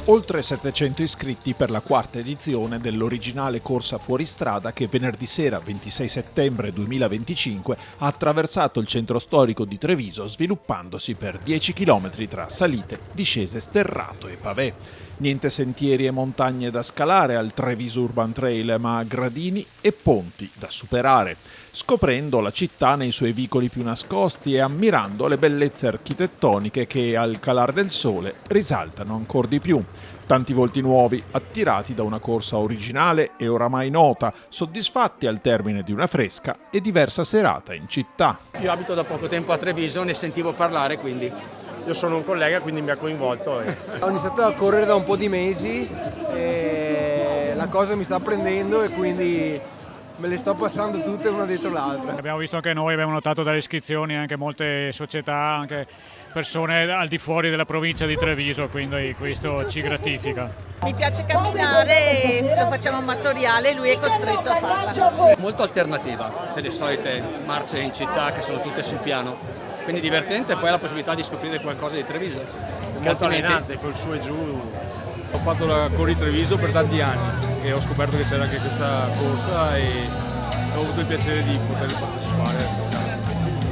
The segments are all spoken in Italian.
Oltre 700 iscritti per la quarta edizione dell'originale corsa fuoristrada che venerdì sera 26 settembre 2025 ha attraversato il centro storico di Treviso sviluppandosi per 10 km tra salite, discese sterrato e pavé. Niente sentieri e montagne da scalare al Treviso Urban Trail, ma gradini e ponti da superare, scoprendo la città nei suoi vicoli più nascosti e ammirando le bellezze architettoniche che al calar del sole risaltano ancora di più. Tanti volti nuovi, attirati da una corsa originale e oramai nota, soddisfatti al termine di una fresca e diversa serata in città. Io abito da poco tempo a Treviso, ne sentivo parlare, quindi io sono un collega, quindi mi ha coinvolto. Ho iniziato a correre da un po' di mesi e la cosa mi sta prendendo e quindi me le sto passando tutte una dietro l'altra. Abbiamo visto anche noi, abbiamo notato dalle iscrizioni anche molte società, anche persone al di fuori della provincia di Treviso, quindi questo ci gratifica. Mi piace camminare e lo facciamo amatoriale, lui è costretto a farla. molto alternativa delle solite marce in città che sono tutte sul piano. Quindi divertente e poi la possibilità di scoprire qualcosa di Treviso. Molto allenante, col su e giù. Ho fatto la Corri Treviso per tanti anni e ho scoperto che c'era anche questa corsa e ho avuto il piacere di poter partecipare.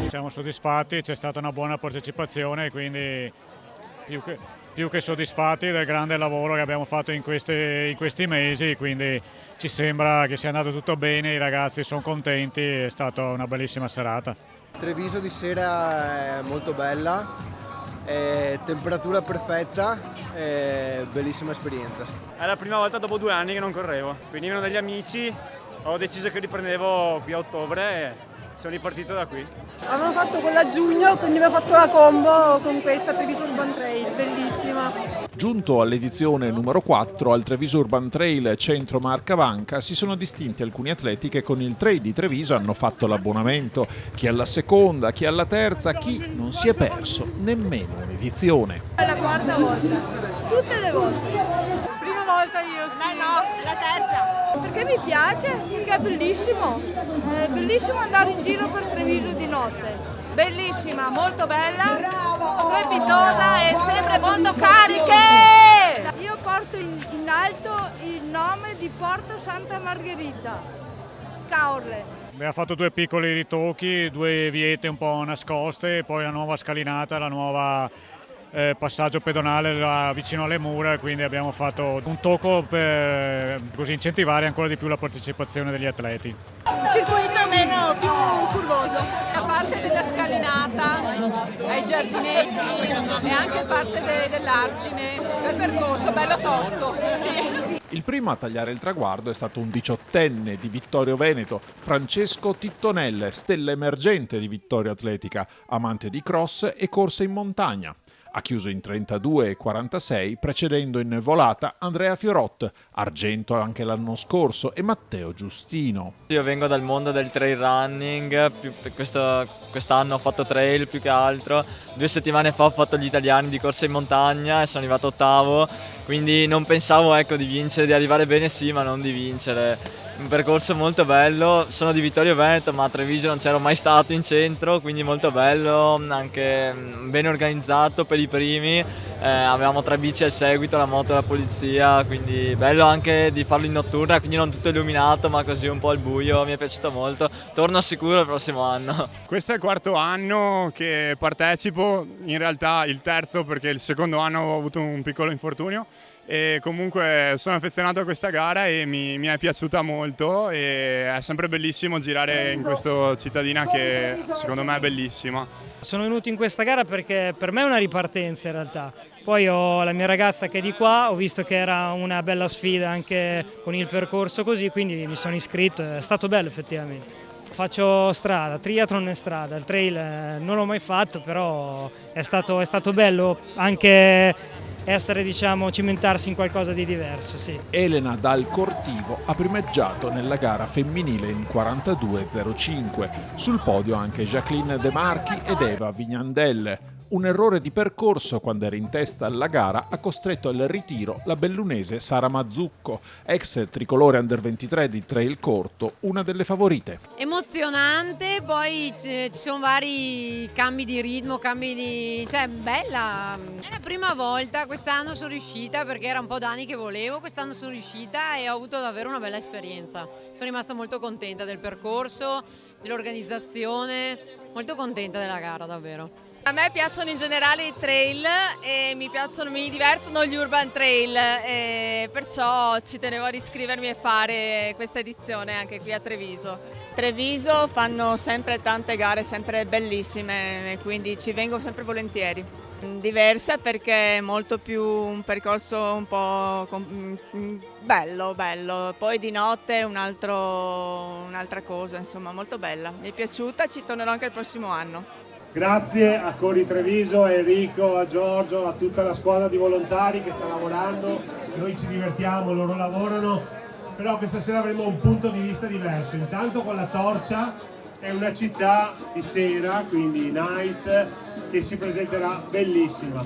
Siamo soddisfatti, c'è stata una buona partecipazione, quindi più che soddisfatti del grande lavoro che abbiamo fatto in questi mesi, quindi ci sembra che sia andato tutto bene, i ragazzi sono contenti, è stata una bellissima serata. Treviso di sera è molto bella, temperatura perfetta, bellissima esperienza. È la prima volta dopo 2 anni che non correvo. Venivano degli amici, ho deciso che riprendevo qui a ottobre e sono ripartito da qui. Abbiamo fatto quella a giugno, quindi abbiamo fatto la combo con questa Treviso Urban Trail, bellissima. Giunto all'edizione numero 4 al Treviso Urban Trail Centro Marca Banca si sono distinti alcuni atleti che con il Trail di Treviso hanno fatto l'abbonamento, chi alla seconda, chi alla terza, chi non si è perso nemmeno un'edizione. È la quarta volta, tutte le volte. Prima volta io sì. No, la terza. Perché mi piace, perché è bellissimo andare in giro per Treviso di notte. Bellissima, molto bella, strepitosa e sempre molto cariche! Io porto in alto il nome di Porto Santa Margherita, Caorle. Abbiamo fatto 2 piccoli ritocchi, 2 viete un po' nascoste, poi la nuova scalinata, la nuova passaggio pedonale là vicino alle mura, quindi abbiamo fatto un tocco per così incentivare ancora di più la partecipazione degli atleti. Un circuito meno più curvoso. La parte della scalinata, ai giardinetti e anche parte dell'argine, del percorso bello tosto. Sì. Il primo a tagliare il traguardo è stato un 18enne di Vittorio Veneto, Francesco Tittonelle, stella emergente di Vittoria Atletica, amante di cross e corse in montagna. Ha chiuso in 32,46 precedendo in volata Andrea Fiorot, argento anche l'anno scorso, e Matteo Giustino. Io vengo dal mondo del trail running, quest'anno ho fatto trail più che altro, 2 settimane fa ho fatto gli italiani di corsa in montagna e sono arrivato ottavo, quindi non pensavo di vincere, di arrivare bene sì, ma non di vincere. Un percorso molto bello, sono di Vittorio Veneto ma a Treviso non c'ero mai stato in centro, quindi molto bello, anche ben organizzato per i primi, avevamo 3 bici al seguito, la moto e la polizia, quindi bello anche di farlo in notturna, quindi non tutto illuminato ma così un po' al buio, mi è piaciuto molto, torno sicuro il prossimo anno. Questo è il 4º anno che partecipo, in realtà il terzo perché il secondo anno ho avuto un piccolo infortunio. E comunque sono affezionato a questa gara e mi è piaciuta molto e è sempre bellissimo girare in questa cittadina che secondo me è bellissima. Sono venuto in questa gara perché per me è una ripartenza in realtà, poi ho la mia ragazza che è di qua, ho visto che era una bella sfida anche con il percorso così, quindi mi sono iscritto, è stato bello effettivamente. Faccio strada, triathlon e strada, il trail non l'ho mai fatto, però è stato bello anche essere, cimentarsi in qualcosa di diverso, sì. Elena Dal Cortivo ha primeggiato nella gara femminile in 42,05. Sul podio anche Jacqueline De Marchi ed Eva Vignandelle. un errore di percorso quando era in testa alla gara ha costretto al ritiro la bellunese Sara Mazzucco, ex tricolore under 23 di trail corto, una delle favorite. Emozionante, poi ci sono vari cambi di ritmo, cioè bella. È la prima volta, quest'anno sono riuscita perché era un po' d'anni che volevo, quest'anno sono riuscita e ho avuto davvero una bella esperienza. Sono rimasta molto contenta del percorso, dell'organizzazione, molto contenta della gara davvero. A me piacciono in generale i trail e mi divertono gli urban trail e perciò ci tenevo ad iscrivermi e fare questa edizione anche qui a Treviso. Treviso fanno sempre tante gare, sempre bellissime, quindi ci vengo sempre volentieri. Diversa perché è molto più un percorso un po' bello, poi di notte è un'altra cosa, insomma molto bella. Mi è piaciuta, ci tornerò anche il prossimo anno. Grazie a Corri Treviso, a Enrico, a Giorgio, a tutta la squadra di volontari che sta lavorando. Noi ci divertiamo, loro lavorano, però questa sera avremo un punto di vista diverso. Intanto con la Torcia è una città di sera, quindi night, che si presenterà bellissima.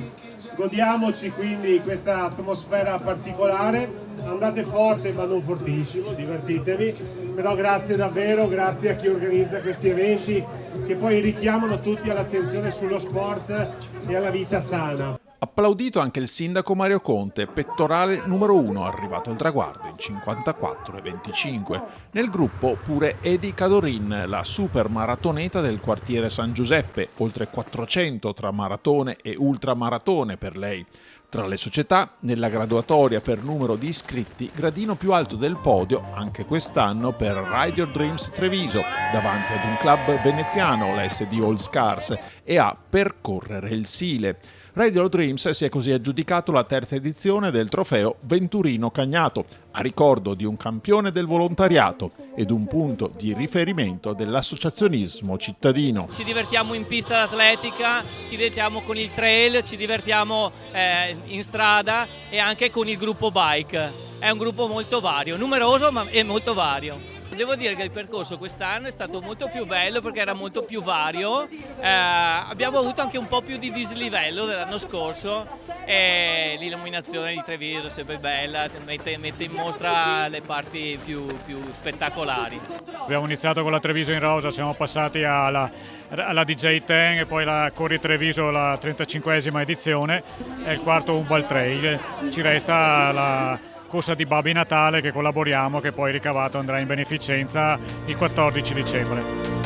Godiamoci quindi questa atmosfera particolare. Andate forte ma non fortissimo, divertitevi, però grazie davvero, grazie a chi organizza questi eventi che poi richiamano tutti all'attenzione sullo sport e alla vita sana. Applaudito anche il sindaco Mario Conte, pettorale numero 1 arrivato al traguardo in 54,25. Nel gruppo pure Edi Cadorin, la super maratoneta del quartiere San Giuseppe, oltre 400 tra maratone e ultramaratone per lei. Tra le società, nella graduatoria per numero di iscritti, gradino più alto del podio anche quest'anno per Ride Your Dreams Treviso, davanti ad un club veneziano, la SD All Scars, e a Percorrere il Sile. Ride Your Dreams si è così aggiudicato la terza edizione del trofeo Venturino Cagnato, a ricordo di un campione del volontariato ed un punto di riferimento dell'associazionismo cittadino. Ci divertiamo in pista d'atletica, ci divertiamo con il trail, ci divertiamo in strada e anche con il gruppo bike. È un gruppo molto vario, numeroso ma è molto vario. Devo dire che il percorso quest'anno è stato molto più bello perché era molto più vario, abbiamo avuto anche un po' più di dislivello dell'anno scorso e l'illuminazione di Treviso è sempre bella, mette in mostra le parti più spettacolari. Abbiamo iniziato con la Treviso in rosa, siamo passati alla DJ10 e poi la Corri Treviso, la 35esima edizione, e il quarto Umbal Trail. Ci resta la corsa di Babbi Natale che collaboriamo, che poi ricavato andrà in beneficenza il 14 dicembre.